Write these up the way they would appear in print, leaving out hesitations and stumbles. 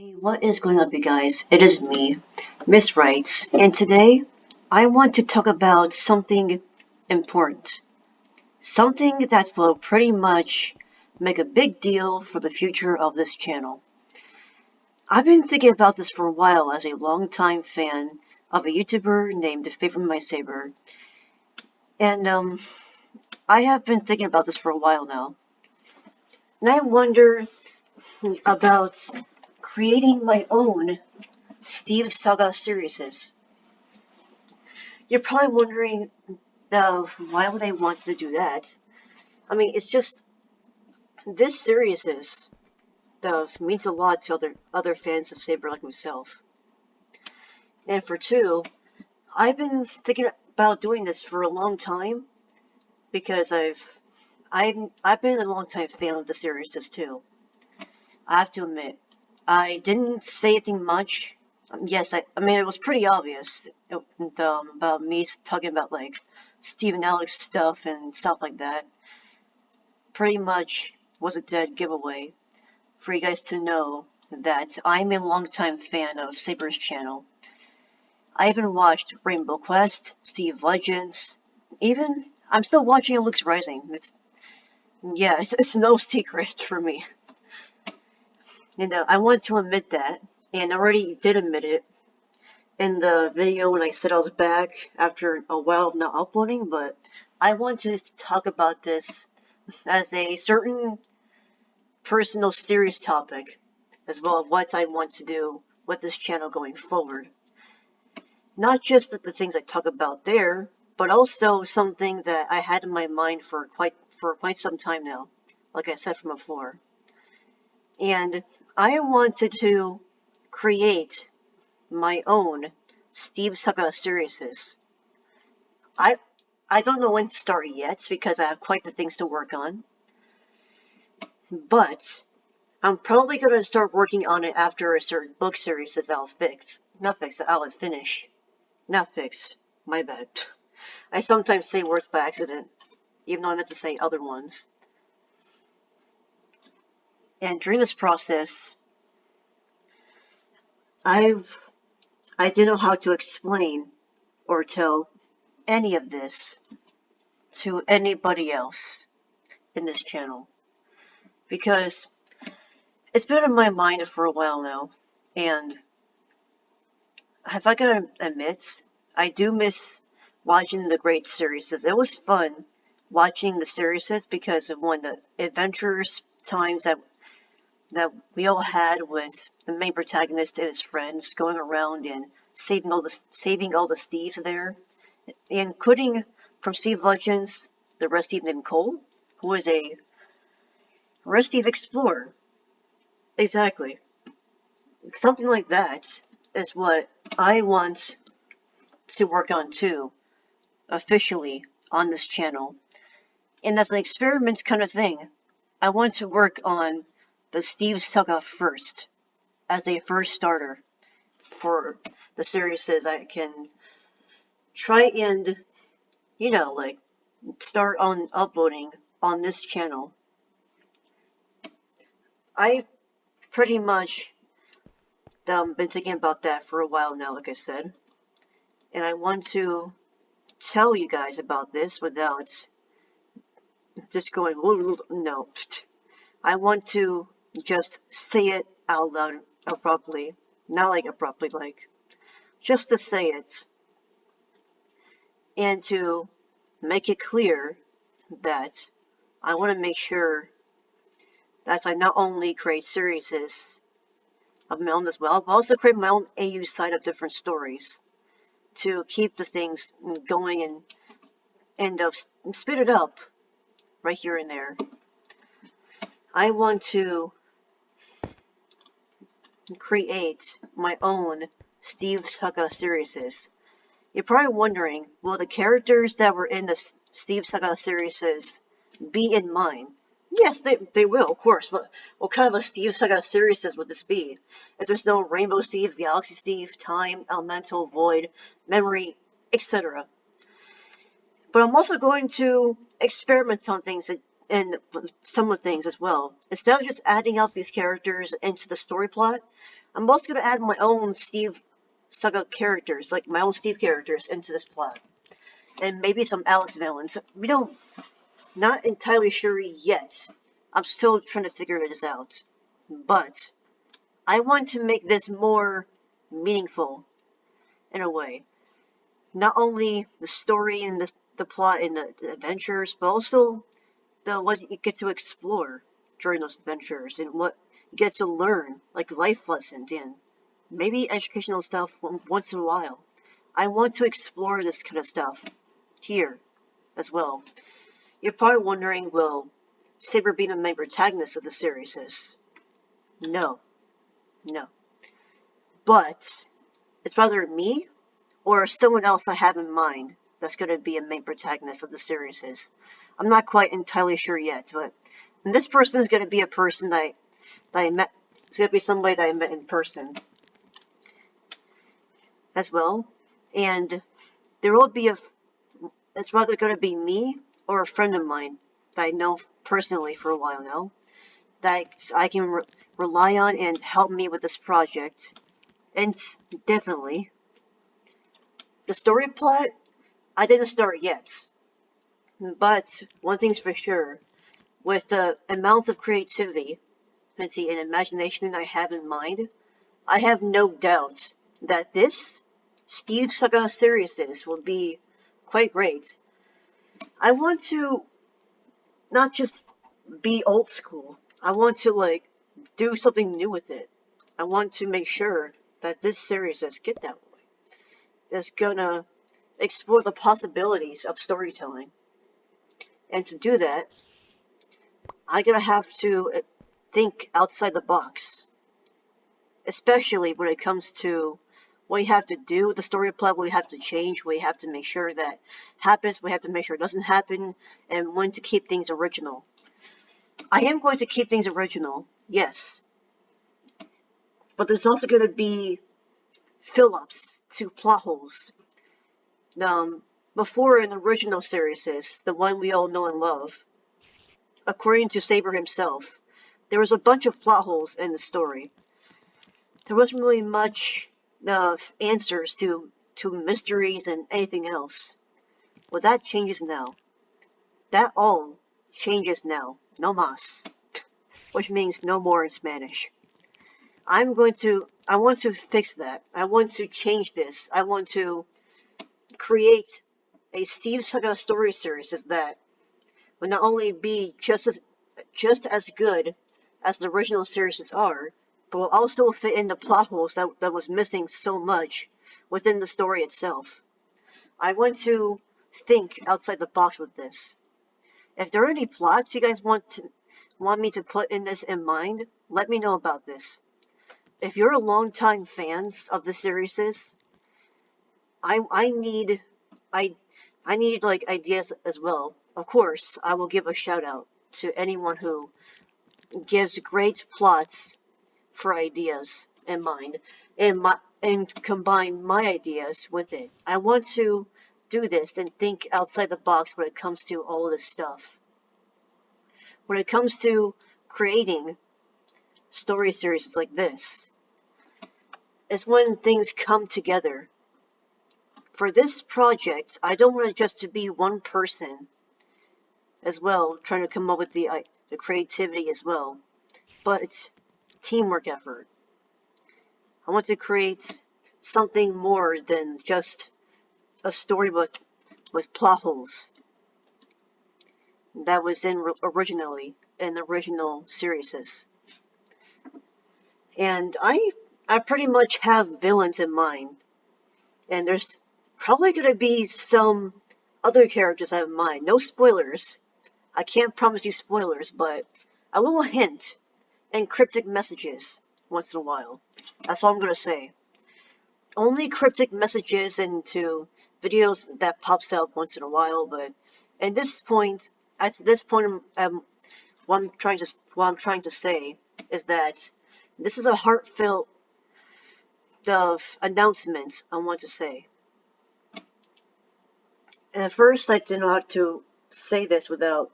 Hey, what is going on, you guys? It is me, Miss Wrights, and today I want to talk about something important. Something that will pretty much make a big deal for the future of this channel. I've been thinking about this for a while as a longtime fan of a YouTuber named Favorite My Saber, and I have been thinking about this for a while now. And I wonder about creating my own Steve Saga series. You're probably wondering, why would I want to do that? I mean, it's just this series means a lot to other fans of Saber like myself. And for two, I've been thinking about doing this for a long time because I've been a long time fan of the series too. I have to admit, I didn't say anything much. Yes, I mean it was pretty obvious about me talking about like Steve and Alex stuff and stuff like that. Pretty much was a dead giveaway for you guys to know that I'm a longtime fan of Saber's channel. I even watched Rainbow Quest, Steve Legends, even I'm still watching Luke's Rising. It's no secret for me. And I want to admit that, and I already did admit it in the video when I said I was back after a while of not uploading, but I want to talk about this as a certain personal serious topic, as well as what I want to do with this channel going forward. Not just the things I talk about there, but also something that I had in my mind for quite some time now, like I said from before. And I wanted to create my own Steve Saga series. I don't know when to start yet because I have quite the things to work on. But I'm probably going to start working on it after a certain book series is I'll finish. Not fix. My bad. I sometimes say words by accident, even though I meant to say other ones. And during this process, I didn't know how to explain or tell any of this to anybody else in this channel. Because it's been in my mind for a while now, and if I gotta admit, I do miss watching the great series. It was fun watching the series because of one the adventurous times that we all had with the main protagonist and his friends going around and saving all the Steves there, including from Steve Legends, the Rusty named Cole, who is a Rusty explorer. Exactly. Something like that is what I want to work on too, officially on this channel. And as an experiment kind of thing, I want to work on the Steve Saga first, as a first starter for the series. I can try and, like, start on uploading on this channel. I pretty much been thinking about that for a while now, like I said. And I want to tell you guys about this without just going, no. I want to just say it out loud abruptly. Not like abruptly, like, just to say it. And to make it clear that I want to make sure that I not only create series of my own as well, but also create my own AU side of different stories to keep the things going and speed it up right here and there. I want to create my own Steve Saga series. You're probably wondering, will the characters that were in the Steve Saga series be in mine? Yes, they will, of course, but what kind of a Steve Saga series would this be? If there's no Rainbow Steve, Galaxy Steve, Time, Elemental, Void, Memory, etc. But I'm also going to experiment on things and some of things as well. Instead of just adding up these characters into the story plot, I'm also gonna add my own Steve Saga characters, like my own Steve characters, into this plot, and maybe some Alex villains. We don't, not entirely sure yet. I'm still trying to figure this out, but I want to make this more meaningful in a way. Not only the story and the plot and the adventures, but also the what you get to explore during those adventures and what you get to learn, like life lessons and maybe educational stuff once in a while. I want to explore this kind of stuff here as well. You're probably wondering, will Saber be the main protagonist of the series? No, no. But it's rather me or someone else I have in mind that's going to be a main protagonist of the series. I'm not quite entirely sure yet, but this person is going to be a person that I met. It's going to be somebody that I met in person as well, and there will be it's rather going to be me or a friend of mine that I know personally for a while now that I can rely on and help me with this project. And definitely, the story plot, I didn't start yet. But one thing's for sure, with the amounts of creativity and imagination I have in mind, I have no doubt that this Steve Saga series will be quite great. I want to not just be old school. I want to do something new with it. I want to make sure that this series get that way. It's gonna explore the possibilities of storytelling. And to do that, I'm gonna have to think outside the box. Especially when it comes to what you have to do, the story plot, what you have to change, what you have to make sure that happens, what you have to make sure it doesn't happen, and when to keep things original. I am going to keep things original, yes, but there's also going to be fill-ups to plot holes. Before in the original series, the one we all know and love, according to Saber himself, there was a bunch of plot holes in the story. There wasn't really much answers to mysteries and anything else. Well, that changes now. That all changes now. No más. Which means no more in Spanish. I want to fix that. I want to change this. I want to create a Steve Saga story series that will not only be just as good as the original series are, but will also fit in the plot holes that was missing so much within the story itself. I want to think outside the box with this. If there are any plots you guys want me to put in this in mind, let me know about this. If you're a longtime fans of the series, I need I need ideas as well. Of course, I will give a shout out to anyone who gives great plots for ideas in mind and combine my ideas with it. I want to do this and think outside the box when it comes to all of this stuff. When it comes to creating story series like this, it's when things come together. For this project, I don't want it just to be one person as well, trying to come up with the creativity as well, but it's teamwork effort. I want to create something more than just a story with plot holes that was originally in the original series. And I pretty much have villains in mind, and there's probably gonna be some other characters I have in mind. No spoilers. I can't promise you spoilers, but a little hint and cryptic messages once in a while. That's all I'm gonna say. Only cryptic messages into videos that pops out once in a while, but at this point, what I'm trying to say is that this is a heartfelt of announcement I want to say. And at first, I didn't know how to say this without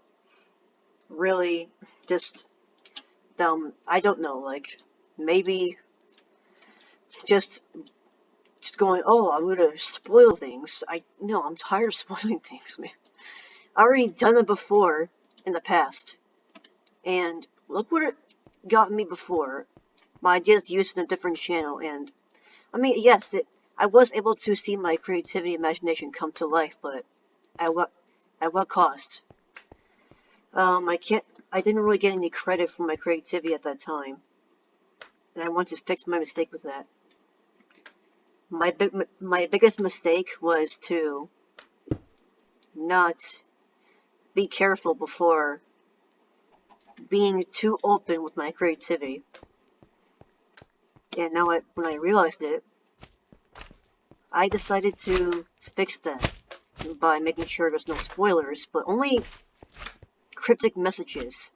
really just I don't know, maybe just going, oh, I'm gonna spoil things. No, I'm tired of spoiling things, man. I already done it before in the past, and look what it got me before. My ideas used in a different channel, and I mean, yes, I was able to see my creativity and imagination come to life, but at what cost? I didn't really get any credit for my creativity at that time, and I want to fix my mistake with that. My biggest mistake was to not be careful before being too open with my creativity. And now when I realized it, I decided to fix that by making sure there's no spoilers, but only cryptic messages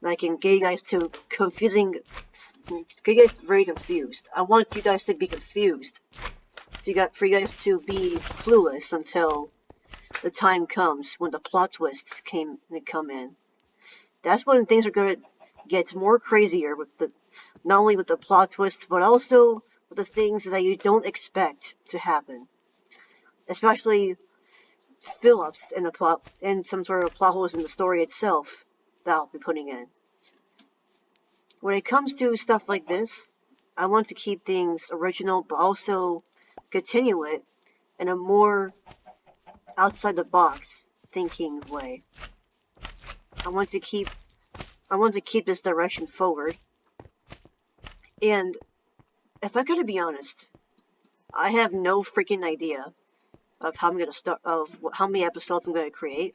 that can get you guys to get you guys very confused. I want you guys to be confused, for you guys to be clueless until the time comes when the plot twists come in. That's when things are gonna get more crazier not only with the plot twists, but also with the things that you don't expect to happen. Especially fill-ups in the plot and some sort of plot holes in the story itself that I'll be putting in. When it comes to stuff like this, I want to keep things original, but also continue it in a more outside the box thinking way. I want to keep this direction forward. And if I gotta be honest, I have no freaking idea of how I'm gonna start, of how many episodes I'm gonna create.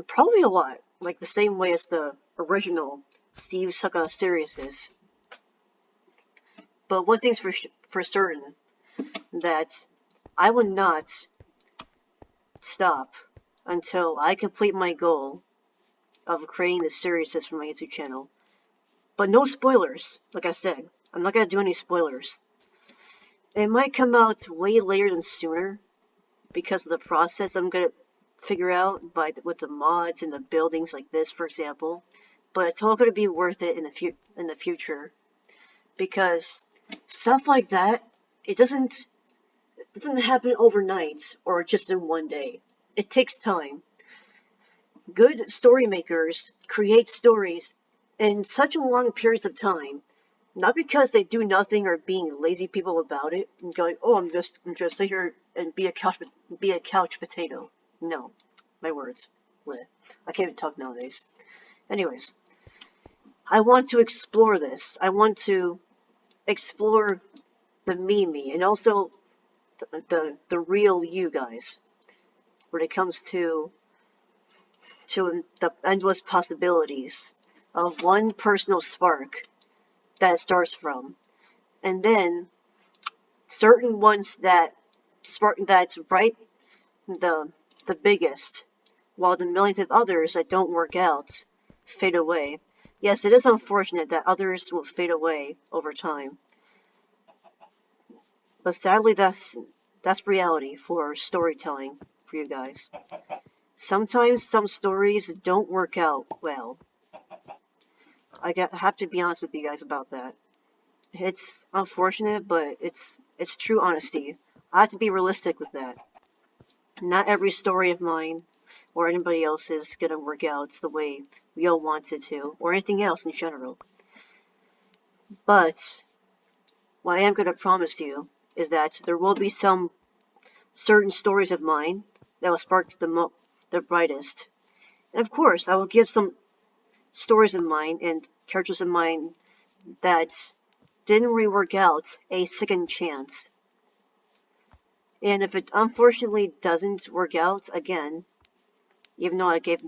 Probably a lot, like the same way as the original Steve Saga series is. But one thing's for certain, that I will not stop until I complete my goal of creating the series for my YouTube channel. But no spoilers, like I said. I'm not gonna do any spoilers. It might come out way later than sooner because of the process I'm gonna figure out with the mods and the buildings like this, for example. But it's all gonna be worth it in the future, because stuff like that, it doesn't happen overnight or just in one day. It takes time. Good story makers create stories in such long periods of time, not because they do nothing or being lazy people about it and going, oh, I'm just sit here and be a couch potato. No, my words. Bleh. I can't even talk nowadays. Anyways, I want to explore this. I want to explore the me and also the real you guys when it comes to the endless possibilities of one personal spark that it starts from, and then certain ones that's right the biggest, while the millions of others that don't work out fade away. Yes, it is unfortunate that others will fade away over time, but sadly that's reality for storytelling for you guys. Sometimes some stories don't work out well. Have to be honest with you guys about that. It's unfortunate, but it's true honesty. I have to be realistic with that. Not every story of mine or anybody else's is gonna work out the way we all want it to, or anything else in general. But what I am gonna promise you is that there will be some certain stories of mine that will spark the brightest. And of course, I will give some stories of mine and characters of mine that didn't really work out a second chance. And if it unfortunately doesn't work out again, even though I gave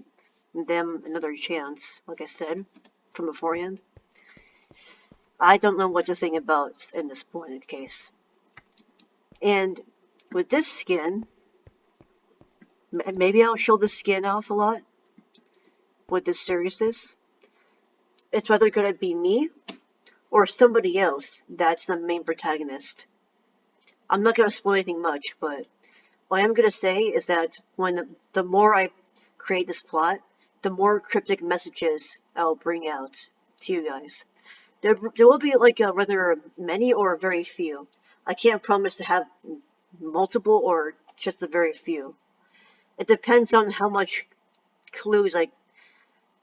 them another chance, like I said from beforehand, I don't know what to think about in this point in the case. And with this skin, maybe I'll show the skin off a lot with this seriousness. It's whether going to be me or somebody else that's the main protagonist. I'm not going to spoil anything much, but what I am going to say is that the more I create this plot, the more cryptic messages I'll bring out to you guys. There will be like whether many or very few. I can't promise to have multiple or just a very few. It depends on how much clues I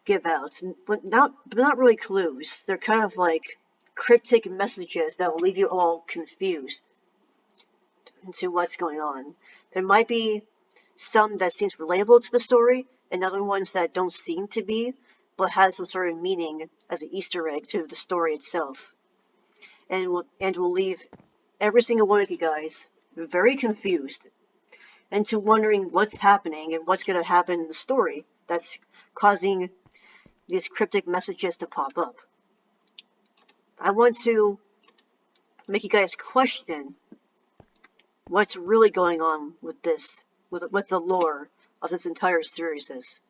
give out, but not really clues. They're kind of like cryptic messages that will leave you all confused into what's going on. There might be some that seems relatable to the story, and other ones that don't seem to be, but has some sort of meaning as an Easter egg to the story itself, and will leave every single one of you guys very confused into wondering what's happening and what's going to happen in the story that's causing these cryptic messages to pop up. I want to make you guys question what's really going on with this, with the lore of this entire series is.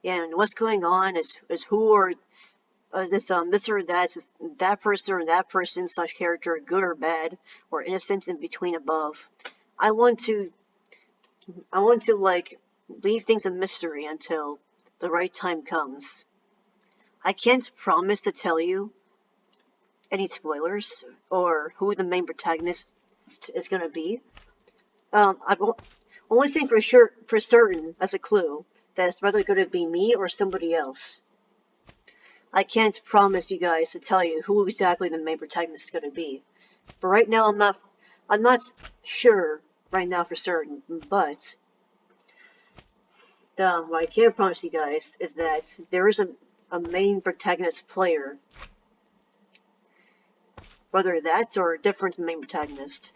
And what's going on is who or is this or that, is that person or that person slash character good or bad or innocent in between above. I want to like leave things a mystery until the right time comes. I can't promise to tell you any spoilers or who the main protagonist is going to be. I'm only saying for certain as a clue that it's whether going to be me or somebody else. I can't promise you guys to tell you who exactly the main protagonist is going to be. But right now I'm not sure right now for certain, but what I can promise you guys is that there is a main protagonist player, whether that or a different main protagonist.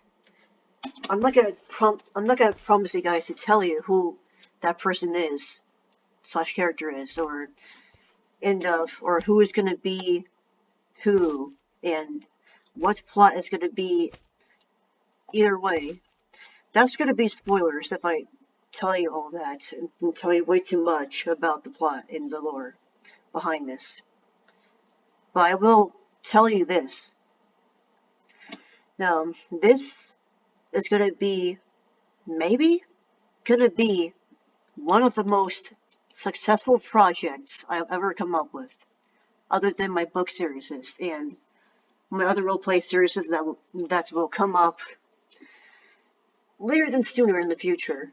I'm not gonna promise you guys to tell you who that person is slash character is, or who is gonna be who, and what plot is gonna be either way. That's gonna be spoilers if I tell you all that and tell you way too much about the plot and the lore behind this. But I will tell you this. Now, this is gonna be maybe gonna be one of the most successful projects I've ever come up with, other than my book series and my other roleplay series that will come up later than sooner in the future,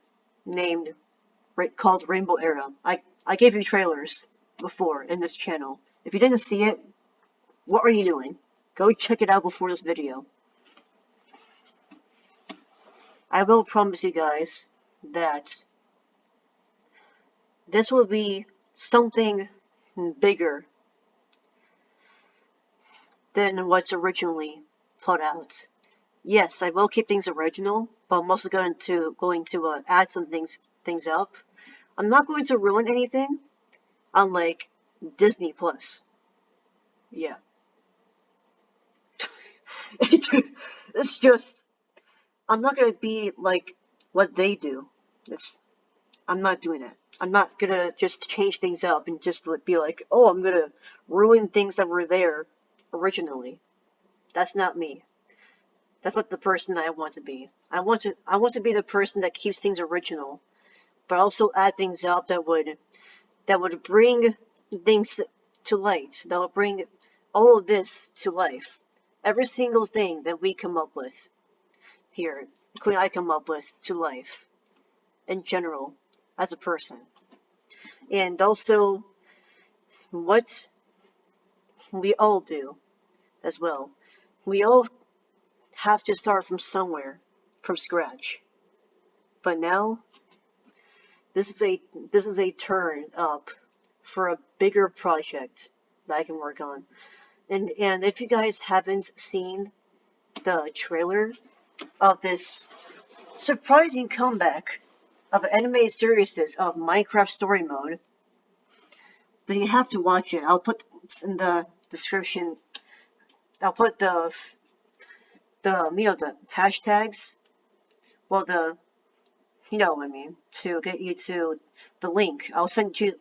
called Rainbow Era. I gave you trailers before in this channel. If you didn't see it, what are you doing? Go check it out before this video. I will promise you guys that this will be something bigger than what's originally put out. Yes, I will keep things original, but I'm also going to add some things up. I'm not going to ruin anything, unlike Disney Plus. Yeah, it's just I'm not gonna be like what they do. I'm not doing it. I'm not gonna just change things up and just be like, oh, I'm gonna ruin things that were there originally. That's not me. That's not the person I want to be. I want to be the person that keeps things original, but also add things up that would bring things to light. That will bring all of this to life. Every single thing that we come up with here, including I come up with, to life in general as a person. And also what we all do as well. We all have to start from somewhere, from scratch. But now this is a turn up for a bigger project that I can work on. And if you guys haven't seen the trailer of this surprising comeback of an animated series of Minecraft Story Mode, then you have to watch it. I'll put in the description. I'll put the hashtags. Well, you know what I mean, to get you to the link. I'll send you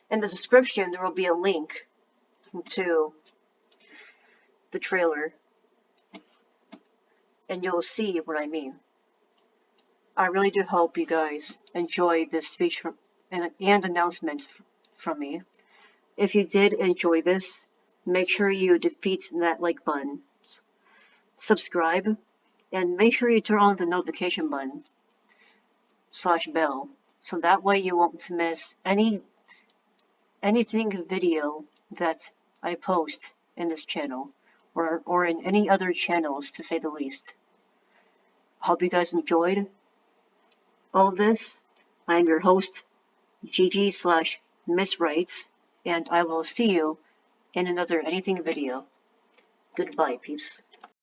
in the description. There will be a link to the trailer, and you'll see what I mean. I really do hope you guys enjoy this speech and announcement from me. If you did enjoy this, make sure you defeat that like button subscribe, and make sure you turn on the notification button / bell, so that way you won't miss anything video that I post in this channel, or in any other channels, to say the least. Hope you guys enjoyed all of this. I'm your host, GG/Miss Writes, and I will see you in another anything video. Goodbye, peeps.